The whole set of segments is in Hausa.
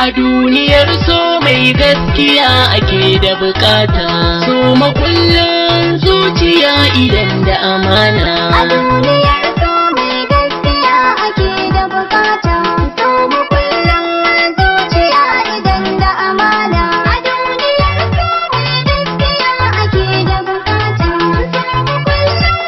A duniyar so mai gaskiya ake da bukata, so makullin zuciya idan da amana. A duniyar so mai gaskiya ake da bukata, so makullin zuciya idan da amana. A duniyar so mai gaskiya ake da bukata, so makullin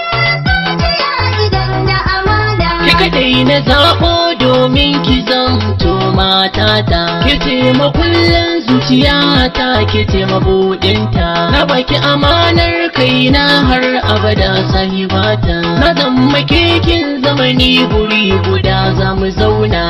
zuciya idan da amana. Ki kadai na zaɓo domin ki zamto matata, ki ce makullin zuciyata, ki ce mabuɗinta. Na baki amanar kaina har abada sahibata, na zama kekin zamani guri guda za mu zauna.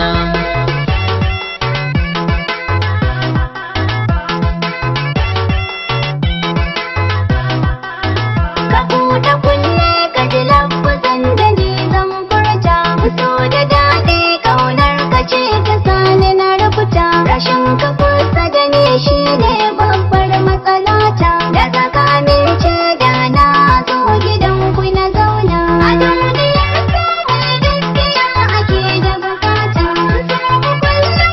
Ka buɗe kunne ka ji lafazan da ni zan furta, so da daɗi ƙaunar ka ce ta sani na rubuta. Rashin ka kusa da ni shi ne babbar matsalata, da za ka amince da na zo gidan ku na zauna. A duniyar so mai gaskiya ake da bukata, so makullin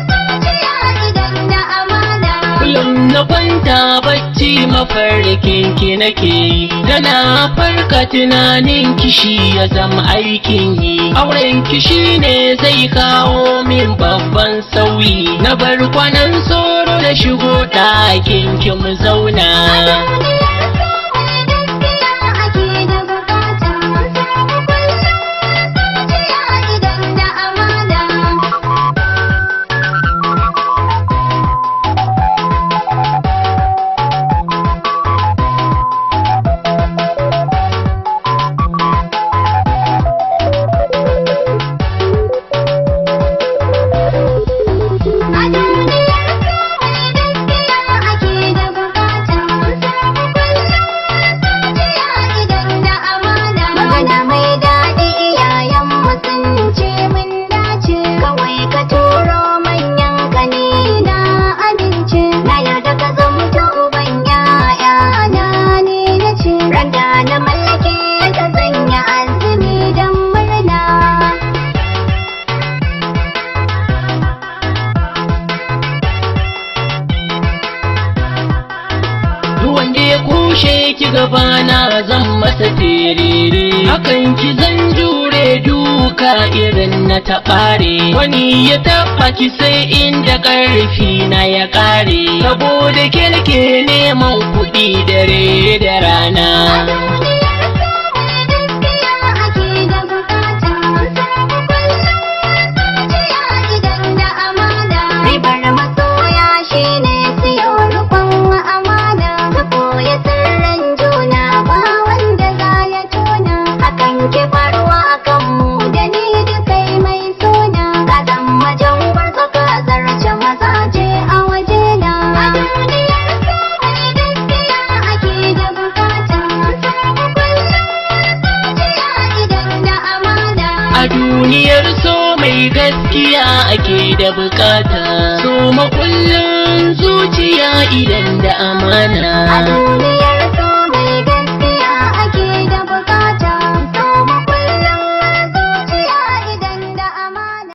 zuciya idan da amana. Kullum na kwanta bacci mafarkin ki nake yi, da na farka tunanin kishi ya zama aikin yi. Auren kishi ne zai kawo min babban sauyi, na bar kwanan soro na shigo ɗakin ki mu zauna. Kushe ki gabana zan masa terere, hakan ki zan jure duka irin na taɓare. Wani ya taɓa ki sai inda ƙarfi na ya ƙare, saboda ke neman kuɗi dare da rana. A duniyar so mai gaskiya ake da bukata, so makullin zuciya idan da amana.